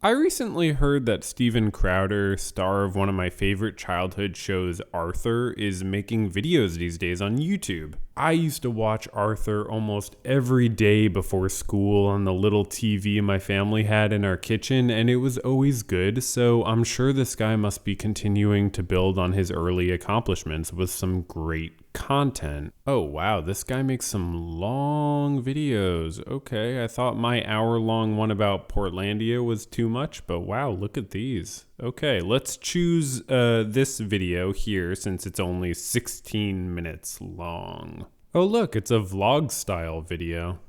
I recently heard that Steven Crowder, star of one of my favorite childhood shows, Arthur, is making videos these days on YouTube. I used to watch Arthur almost every day before school on the little TV my family had in our kitchen, and it was always good, so I'm sure this guy must be continuing to build on his early accomplishments with some great content. Oh wow, this guy makes some long videos. Okay, I thought my hour-long one about Portlandia was too much, but wow, look at these. Okay, let's choose this video here since it's only 16 minutes long. Oh look, it's a vlog style video.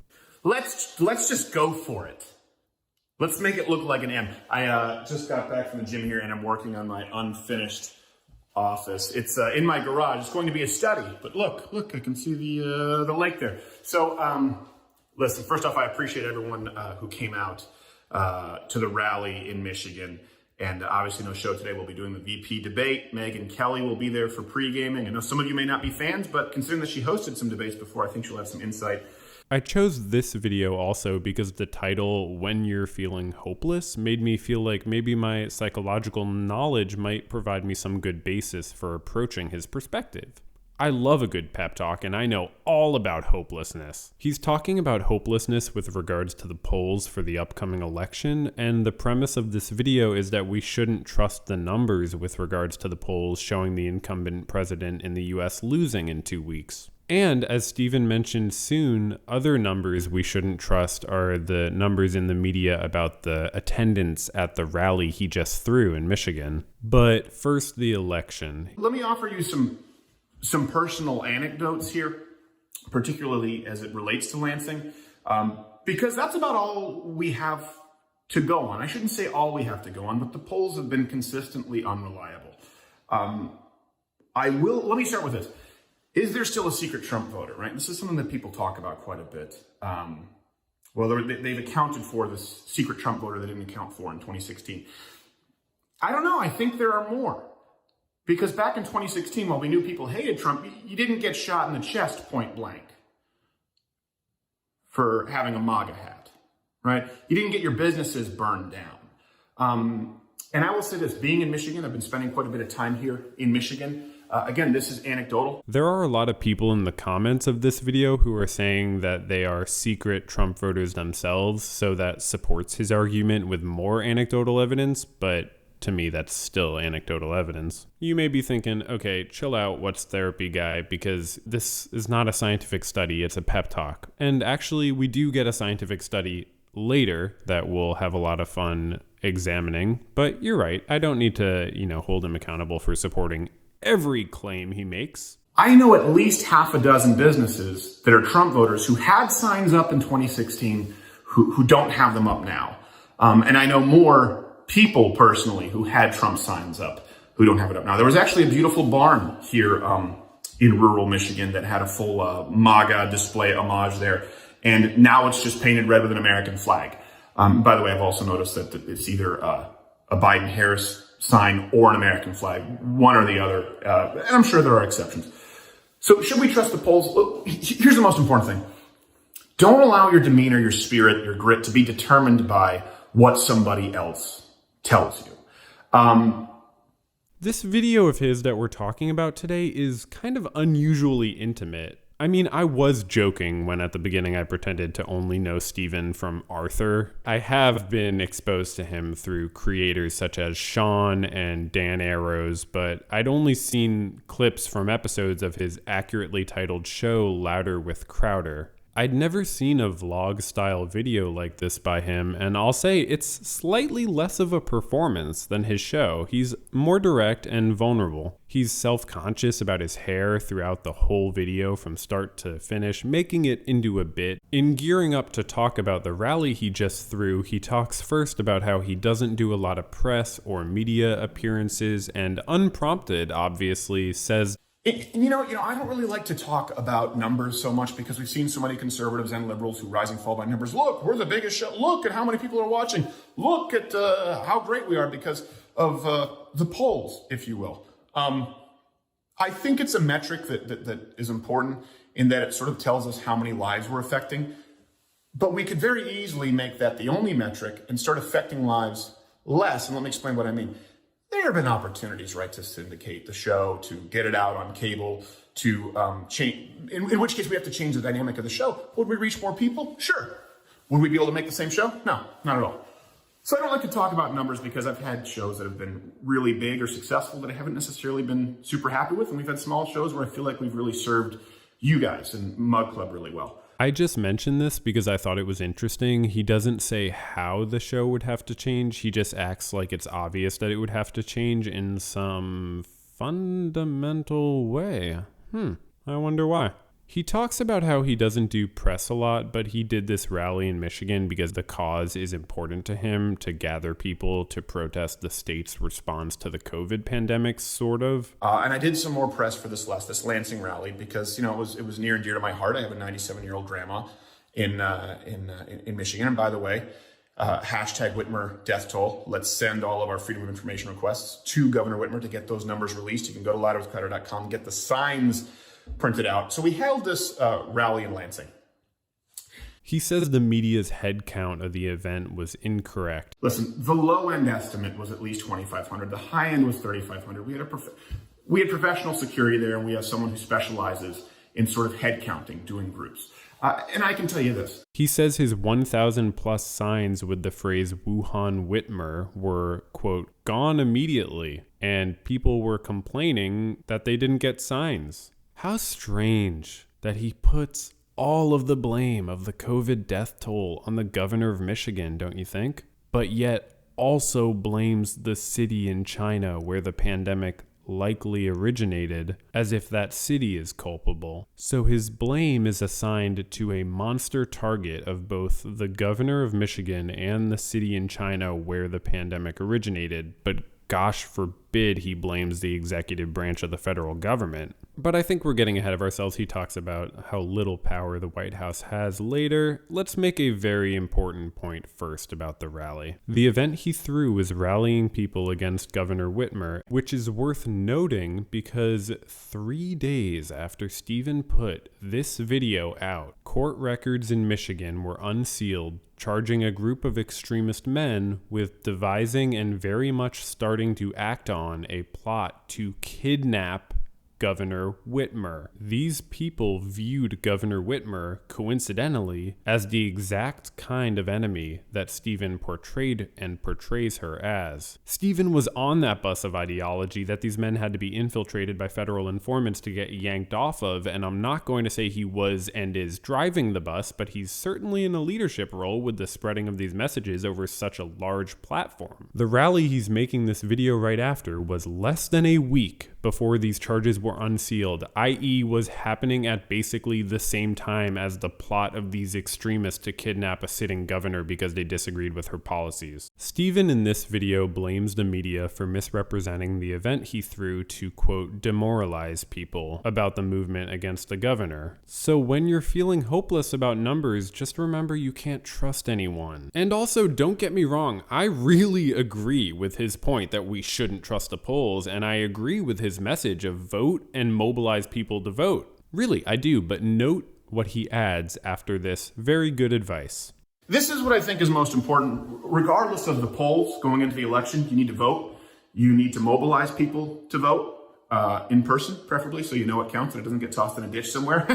Let's just go for it. Let's make it look like an M. I just got back from the gym here and I'm working on my unfinished office. It's in my garage. It's going to be a study, but look, I can see the lake there. So listen, first off, I appreciate everyone who came out to the rally in Michigan. And obviously no show today. We'll be doing the VP debate. Megyn Kelly will be there for pre-gaming. I know some of you may not be fans, but considering that she hosted some debates before, I think she'll have some insight. I chose this video also because the title, When You're Feeling Hopeless, made me feel like maybe my psychological knowledge might provide me some good basis for approaching his perspective. I love a good pep talk, and I know all about hopelessness. He's talking about hopelessness with regards to the polls for the upcoming election, and the premise of this video is that we shouldn't trust the numbers with regards to the polls showing the incumbent president in the US losing in 2 weeks. And as Steven mentioned soon, other numbers we shouldn't trust are the numbers in the media about the attendance at the rally he just threw in Michigan. But first, the election. Let me offer you some personal anecdotes here, particularly as it relates to Lansing, because that's about all we have to go on. I shouldn't say all we have to go on, but the polls have been consistently unreliable. Let me start with this. Is there still a secret Trump voter, right? This is something that people talk about quite a bit. They've accounted for this secret Trump voter they didn't account for in 2016. I don't know. I think there are more. Because back in 2016, while we knew people hated Trump, you didn't get shot in the chest point blank for having a MAGA hat, right? You didn't get your businesses burned down. And I will say this, being in Michigan, I've been spending quite a bit of time here in Michigan. Again, this is anecdotal. There are a lot of people in the comments of this video who are saying that they are secret Trump voters themselves, so that supports his argument with more anecdotal evidence, but to me, that's still anecdotal evidence. You may be thinking, okay, chill out, what's therapy guy, because this is not a scientific study, it's a pep talk. And actually, we do get a scientific study later that we'll have a lot of fun examining. But you're right, I don't need to, hold him accountable for supporting every claim he makes. I know at least half a dozen businesses that are Trump voters who had signs up in 2016 who don't have them up now. And I know more people personally who had Trump signs up who don't have it up now. There was actually a beautiful barn here in rural Michigan that had a full MAGA display homage there. And now it's just painted red with an American flag. By the way, I've also noticed that it's either a Biden-Harris sign or an American flag, one or the other. And I'm sure there are exceptions. So should we trust the polls? Well, here's the most important thing. Don't allow your demeanor, your spirit, your grit to be determined by what somebody else tells you. This video of his that we're talking about today is kind of unusually intimate. I mean, I was joking when at the beginning I pretended to only know Steven from Arthur. I have been exposed to him through creators such as Sean and Dan Arrows, but I'd only seen clips from episodes of his accurately titled show, Louder with Crowder. I'd never seen a vlog-style video like this by him, and I'll say it's slightly less of a performance than his show. He's more direct and vulnerable. He's self-conscious about his hair throughout the whole video from start to finish, making it into a bit. In gearing up to talk about the rally he just threw, he talks first about how he doesn't do a lot of press or media appearances, and unprompted, obviously, says, I don't really like to talk about numbers so much because we've seen so many conservatives and liberals who rise and fall by numbers. Look, we're the biggest show. Look at how many people are watching. Look at how great we are because of the polls, if you will. I think it's a metric that is important in that it sort of tells us how many lives we're affecting. But we could very easily make that the only metric and start affecting lives less. And let me explain what I mean. There have been opportunities, right, to syndicate the show, to get it out on cable, to change, in which case we have to change the dynamic of the show. Would we reach more people? Sure. Would we be able to make the same show? No, not at all. So I don't like to talk about numbers because I've had shows that have been really big or successful that I haven't necessarily been super happy with. And we've had small shows where I feel like we've really served you guys and Mug Club really well. I just mentioned this because I thought it was interesting. He doesn't say how the show would have to change. He just acts like it's obvious that it would have to change in some fundamental way. I wonder why. He talks about how he doesn't do press a lot, but he did this rally in Michigan because the cause is important to him, to gather people to protest the state's response to the COVID pandemic, sort of. And I did some more press for this Lansing rally because, it was near and dear to my heart. I have a 97-year-old grandma in Michigan. And by the way, hashtag Whitmer death toll. Let's send all of our Freedom of Information requests to Governor Whitmer to get those numbers released. You can go to louderwithcrowder.com, get the signs printed out. So we held this rally in Lansing. He says the media's head count of the event was incorrect. Listen, the low end estimate was at least 2,500. The high end was 3,500. We had professional security there, and we have someone who specializes in sort of head counting, doing groups. And I can tell you this. He says his 1,000 plus signs with the phrase Wuhan Whitmer were, quote, gone immediately, and people were complaining that they didn't get signs. How strange that he puts all of the blame of the COVID death toll on the governor of Michigan, don't you think? But yet also blames the city in China where the pandemic likely originated, as if that city is culpable. So his blame is assigned to a monster target of both the governor of Michigan and the city in China where the pandemic originated, but gosh forbid he blames the executive branch of the federal government. But I think we're getting ahead of ourselves. He talks about how little power the White House has later. Let's make a very important point first about the rally. The event he threw was rallying people against Governor Whitmer, which is worth noting because 3 days after Stephen put this video out, court records in Michigan were unsealed, charging a group of extremist men with devising and very much starting to act on a plot to kidnap Governor Whitmer. These people viewed Governor Whitmer, coincidentally, as the exact kind of enemy that Stephen portrayed and portrays her as. Stephen was on that bus of ideology that these men had to be infiltrated by federal informants to get yanked off of, and I'm not going to say he was and is driving the bus, but he's certainly in a leadership role with the spreading of these messages over such a large platform. The rally he's making this video right after was less than a week before these charges were unsealed, i.e. was happening at basically the same time as the plot of these extremists to kidnap a sitting governor because they disagreed with her policies. Stephen in this video blames the media for misrepresenting the event he threw to, quote, demoralize people about the movement against the governor. So when you're feeling hopeless about numbers, just remember you can't trust anyone. And also, don't get me wrong, I really agree with his point that we shouldn't trust the polls, and I agree with his message of vote and mobilize people to vote. Really, I do, but note what he adds after this very good advice. This is what I think is most important. Regardless of the polls going into the election, you need to vote. You need to mobilize people to vote in person, preferably, so you know it counts and it doesn't get tossed in a ditch somewhere.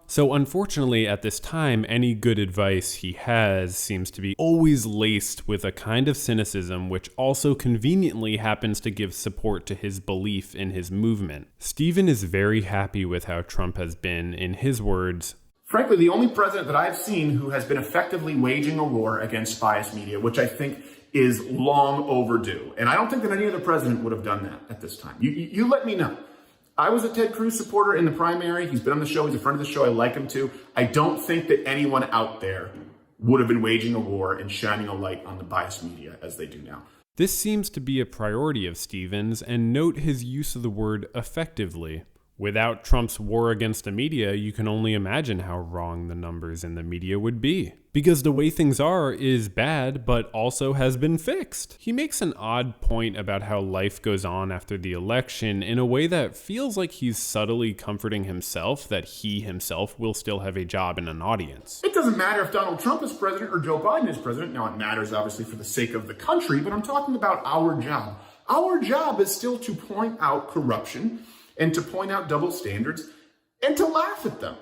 So unfortunately, at this time, any good advice he has seems to be always laced with a kind of cynicism, which also conveniently happens to give support to his belief in his movement. Stephen is very happy with how Trump has been, in his words, frankly, the only president that I've seen who has been effectively waging a war against biased media, which I think is long overdue. And I don't think that any other president would have done that at this time. You let me know. I was a Ted Cruz supporter in the primary. He's been on the show. He's a friend of the show. I like him too. I don't think that anyone out there would have been waging a war and shining a light on the biased media as they do now. This seems to be a priority of Stephen's, and note his use of the word effectively. Without Trump's war against the media, you can only imagine how wrong the numbers in the media would be. Because the way things are is bad, but also has been fixed. He makes an odd point about how life goes on after the election in a way that feels like he's subtly comforting himself that he himself will still have a job in an audience. It doesn't matter if Donald Trump is president or Joe Biden is president. Now, it matters obviously for the sake of the country, but I'm talking about our job. Our job is still to point out corruption and to point out double standards and to laugh at them.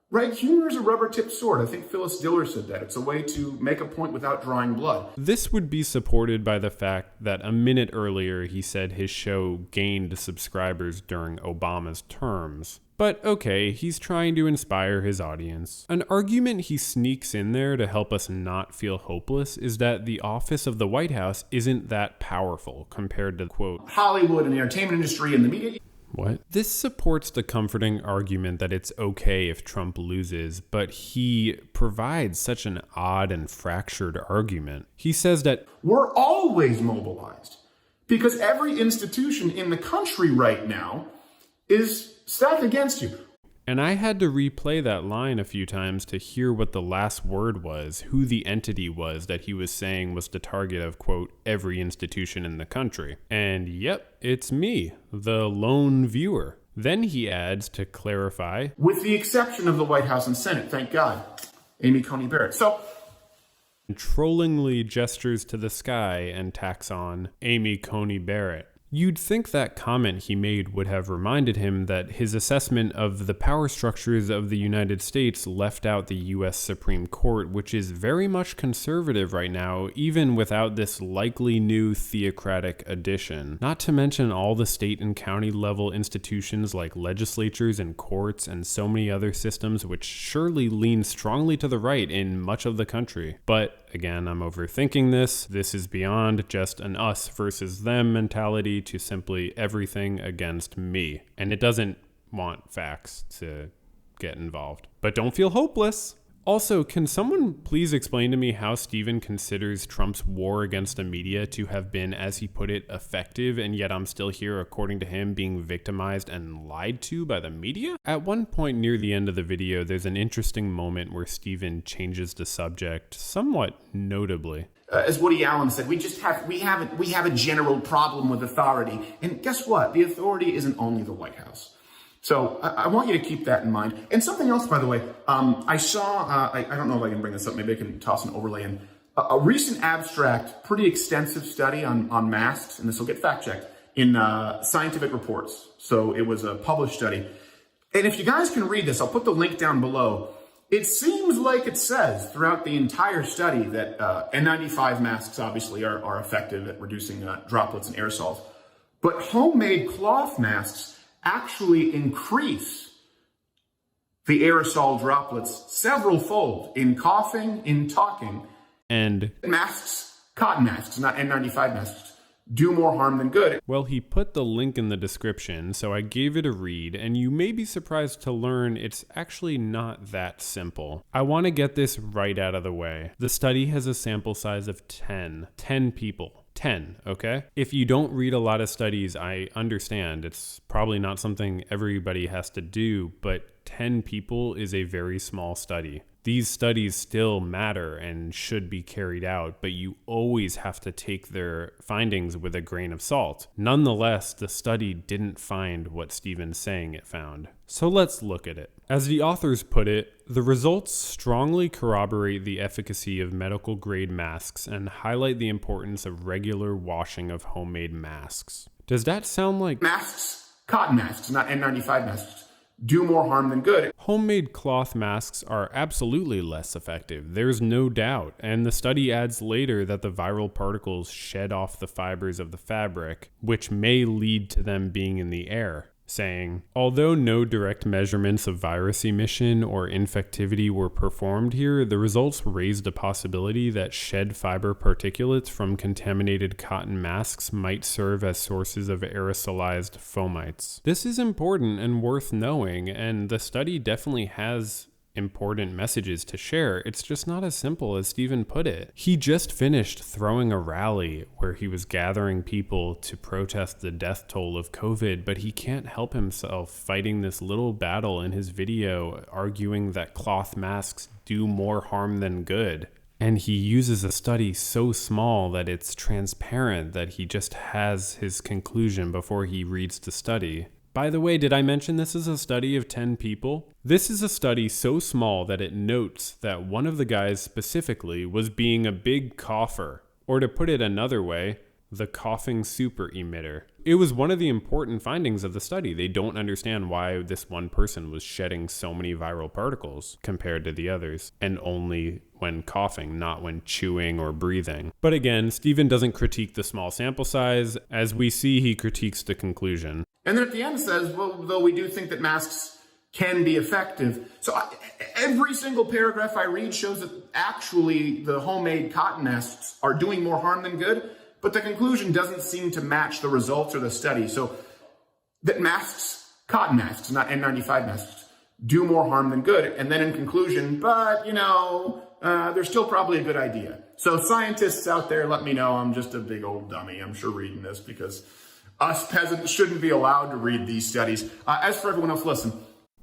Right? Humor is a rubber-tipped sword. I think Phyllis Diller said that. It's a way to make a point without drawing blood. This would be supported by the fact that a minute earlier he said his show gained subscribers during Obama's terms. But okay, he's trying to inspire his audience. An argument he sneaks in there to help us not feel hopeless is that the office of the White House isn't that powerful compared to, quote, Hollywood and the entertainment industry and the media. What? This supports the comforting argument that it's okay if Trump loses, but he provides such an odd and fractured argument. He says that we're always mobilized because every institution in the country right now is stacked against you. And I had to replay that line a few times to hear what the last word was, who the entity was that he was saying was the target of, quote, every institution in the country. And yep, it's me, the lone viewer. Then he adds to clarify, with the exception of the White House and Senate, thank God, Amy Coney Barrett. So, trollingly gestures to the sky and tacks on Amy Coney Barrett. You'd think that comment he made would have reminded him that his assessment of the power structures of the United States left out the U.S. Supreme Court, which is very much conservative right now, even without this likely new theocratic addition. Not to mention all the state and county level institutions like legislatures and courts and so many other systems which surely lean strongly to the right in much of the country. But again, I'm overthinking this. This is beyond just an us versus them mentality to simply everything against me. And it doesn't want facts to get involved. But don't feel hopeless. Also, can someone please explain to me how Steven considers Trump's war against the media to have been, as he put it, effective, and yet I'm still here, according to him, being victimized and lied to by the media? At one point near the end of the video, there's an interesting moment where Steven changes the subject, somewhat notably. As Woody Allen said, we have a general problem with authority. And guess what? The authority isn't only the White House. So I want you to keep that in mind. And something else, by the way, I saw, I don't know if I can bring this up, maybe I can toss an overlay in, a recent abstract, pretty extensive study on masks, and this will get fact-checked, in Scientific Reports. So it was a published study. And if you guys can read this, I'll put the link down below. It seems like it says throughout the entire study that N95 masks obviously are effective at reducing droplets and aerosols. But homemade cloth masks actually increase the aerosol droplets several fold in coughing, in talking. And masks, cotton masks, not N95 masks, do more harm than good. Well, he put the link in the description, so I gave it a read, and you may be surprised to learn it's actually not that simple. I want to get this right out of the way. The study has a sample size of 10 people. 10, okay? If you don't read a lot of studies, I understand. It's probably not something everybody has to do, but 10 people is a very small study. These studies still matter and should be carried out, but you always have to take their findings with a grain of salt. Nonetheless, the study didn't find what Steven's saying it found. So let's look at it. As the authors put it, the results strongly corroborate the efficacy of medical grade masks and highlight the importance of regular washing of homemade masks. Does that sound like masks, cotton masks, not N95 masks, do more harm than good? Homemade cloth masks are absolutely less effective, there's no doubt, and the study adds later that the viral particles shed off the fibers of the fabric, which may lead to them being in the air, saying, although no direct measurements of virus emission or infectivity were performed here, the results raised a possibility that shed fiber particulates from contaminated cotton masks might serve as sources of aerosolized fomites. This is important and worth knowing, and the study definitely has important messages to share. It's just not as simple as Stephen put it. He just finished throwing a rally where he was gathering people to protest the death toll of COVID, but he can't help himself fighting this little battle in his video, arguing that cloth masks do more harm than good. And he uses a study so small that it's transparent that he just has his conclusion before he reads the study. By the way, did I mention this is a study of 10 people? This is a study so small that it notes that one of the guys specifically was being a big cougher. Or to put it another way, the coughing super emitter. It was one of the important findings of the study. They don't understand why this one person was shedding so many viral particles compared to the others, and only when coughing, not when chewing or breathing. But again, Stephen doesn't critique the small sample size. As we see, he critiques the conclusion. And then at the end says, well, though we do think that masks can be effective. So every single paragraph I read shows that actually the homemade cotton masks are doing more harm than good. But the conclusion doesn't seem to match the results of the study. So that masks, cotton masks, not N95 masks, do more harm than good. And then in conclusion, but they're still probably a good idea. So scientists out there, let me know. I'm just a big old dummy, I'm sure, reading this, because us peasants shouldn't be allowed to read these studies. As for everyone else, listen.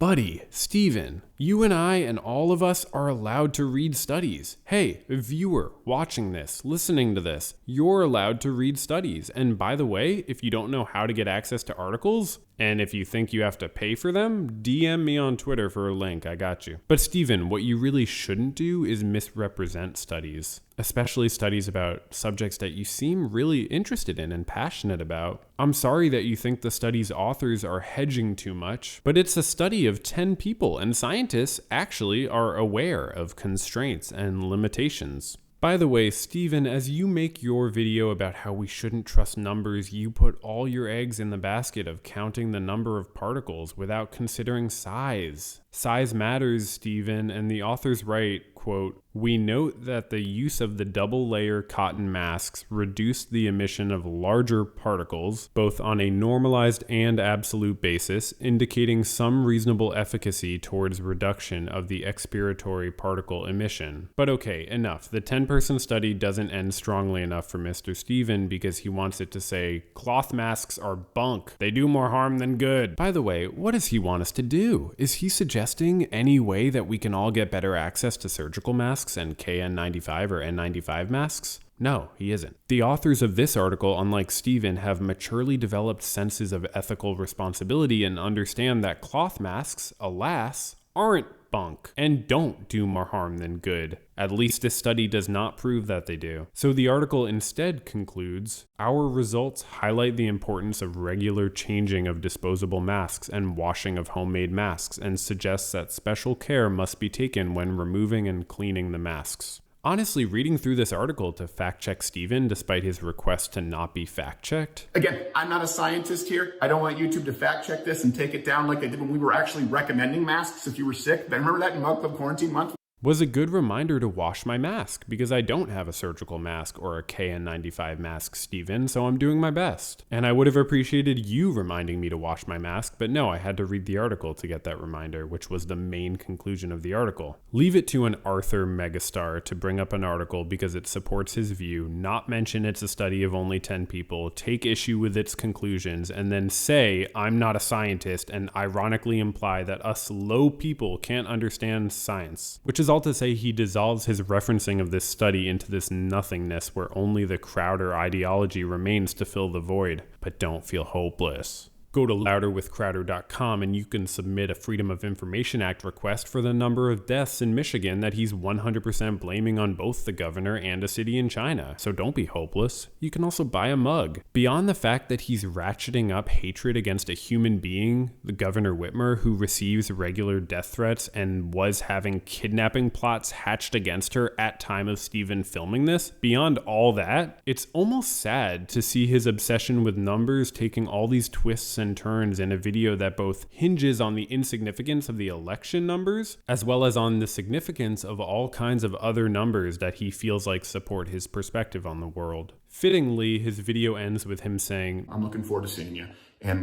Buddy, Stephen, you and I and all of us are allowed to read studies. Hey, viewer, watching this, listening to this, you're allowed to read studies. And by the way, if you don't know how to get access to articles, and if you think you have to pay for them, DM me on Twitter for a link, I got you. But Stephen, what you really shouldn't do is misrepresent studies, especially studies about subjects that you seem really interested in and passionate about. I'm sorry that you think the study's authors are hedging too much, but it's a study of 10 people, and scientists actually are aware of constraints and limitations. By the way, Stephen, as you make your video about how we shouldn't trust numbers, you put all your eggs in the basket of counting the number of particles without considering size. Size matters, Stephen, and the authors write, quote, "We note that the use of the double-layer cotton masks reduced the emission of larger particles, both on a normalized and absolute basis, indicating some reasonable efficacy towards reduction of the expiratory particle emission." But okay, enough. The 10-person study doesn't end strongly enough for Mr. Stephen because he wants it to say, cloth masks are bunk. They do more harm than good. By the way, what does he want us to do? Is he suggesting any way that we can all get better access to surgical masks and KN95 or N95 masks? No, he isn't. The authors of this article, unlike Stephen, have maturely developed senses of ethical responsibility and understand that cloth masks, alas, aren't bunk and don't do more harm than good. At least this study does not prove that they do. So the article instead concludes, our results highlight the importance of regular changing of disposable masks and washing of homemade masks, and suggests that special care must be taken when removing and cleaning the masks. Honestly, reading through this article to fact-check Stephen despite his request to not be fact-checked. Again, I'm not a scientist here. I don't want YouTube to fact-check this and take it down like they did when we were actually recommending masks if you were sick. Remember that in Mug Club Quarantine Month? Was a good reminder to wash my mask because I don't have a surgical mask or a KN95 mask, Stephen, so I'm doing my best. And I would have appreciated you reminding me to wash my mask, but no, I had to read the article to get that reminder, which was the main conclusion of the article. Leave it to an Arthur megastar to bring up an article because it supports his view, not mention it's a study of only 10 people, take issue with its conclusions, and then say, I'm not a scientist, and ironically imply that us low people can't understand science, which is all to say he dissolves his referencing of this study into this nothingness where only the Crowder ideology remains to fill the void. But don't feel hopeless. Go to louderwithcrowder.com and you can submit a Freedom of Information Act request for the number of deaths in Michigan that he's 100% blaming on both the governor and a city in China. So don't be hopeless. You can also buy a mug. Beyond the fact that he's ratcheting up hatred against a human being, the Governor Whitmer, who receives regular death threats and was having kidnapping plots hatched against her at time of Stephen filming this, beyond all that, it's almost sad to see his obsession with numbers taking all these twists and turns in a video that both hinges on the insignificance of the election numbers as well as on the significance of all kinds of other numbers that he feels like support his perspective on the world. Fittingly, his video ends with him saying, I'm looking forward to seeing you. And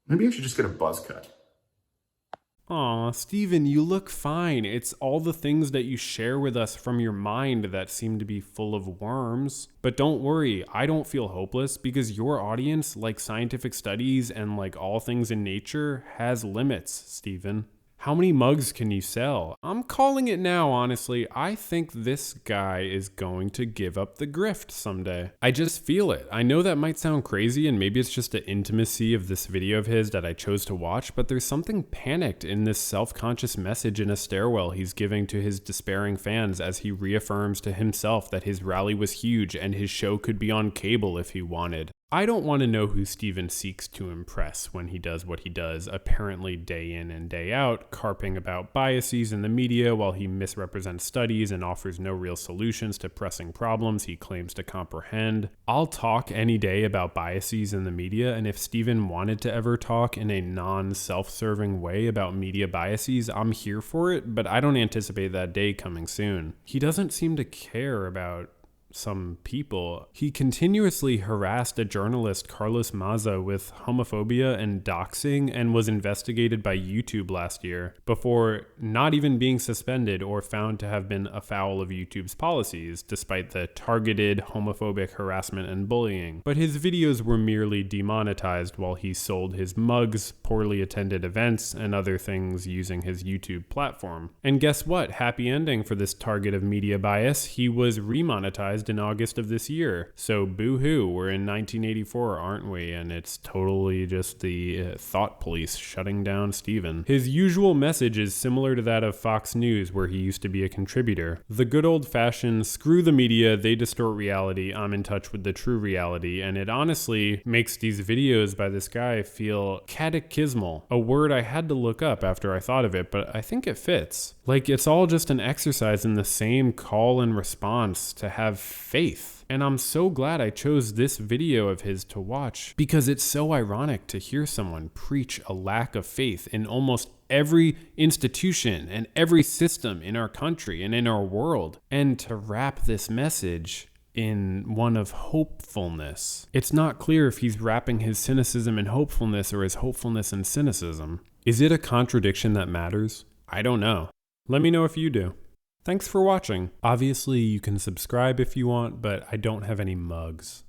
maybe I should just get a buzz cut. Aw, Steven, you look fine. It's all the things that you share with us from your mind that seem to be full of worms. But don't worry, I don't feel hopeless because your audience, like scientific studies and like all things in nature, has limits, Steven. How many mugs can you sell? I'm calling it now, honestly. I think this guy is going to give up the grift someday. I just feel it. I know that might sound crazy, and maybe it's just the intimacy of this video of his that I chose to watch, but there's something panicked in this self-conscious message in a stairwell he's giving to his despairing fans as he reaffirms to himself that his rally was huge and his show could be on cable if he wanted. I don't want to know who Steven seeks to impress when he does what he does, apparently day in and day out, carping about biases in the media while he misrepresents studies and offers no real solutions to pressing problems he claims to comprehend. I'll talk any day about biases in the media, and if Steven wanted to ever talk in a non-self-serving way about media biases, I'm here for it, but I don't anticipate that day coming soon. He doesn't seem to care about some people. He continuously harassed a journalist, Carlos Maza, with homophobia and doxing and was investigated by YouTube last year before not even being suspended or found to have been afoul of YouTube's policies, despite the targeted homophobic harassment and bullying. But his videos were merely demonetized while he sold his mugs, poorly attended events, and other things using his YouTube platform. And guess what? Happy ending for this target of media bias. He was remonetized in August of this year. So boo-hoo, we're in 1984, aren't we? And it's totally just the thought police shutting down Steven. His usual message is similar to that of Fox News, where he used to be a contributor. The good old-fashioned, screw the media, they distort reality, I'm in touch with the true reality, and it honestly makes these videos by this guy feel catechismal, a word I had to look up after I thought of it, but I think it fits. Like, it's all just an exercise in the same call and response to have faith. And I'm so glad I chose this video of his to watch because it's so ironic to hear someone preach a lack of faith in almost every institution and every system in our country and in our world, and to wrap this message in one of hopefulness. It's not clear if he's wrapping his cynicism in hopefulness or his hopefulness in cynicism. Is it a contradiction that matters? I don't know. Let me know if you do. Thanks for watching. Obviously, you can subscribe if you want, but I don't have any mugs.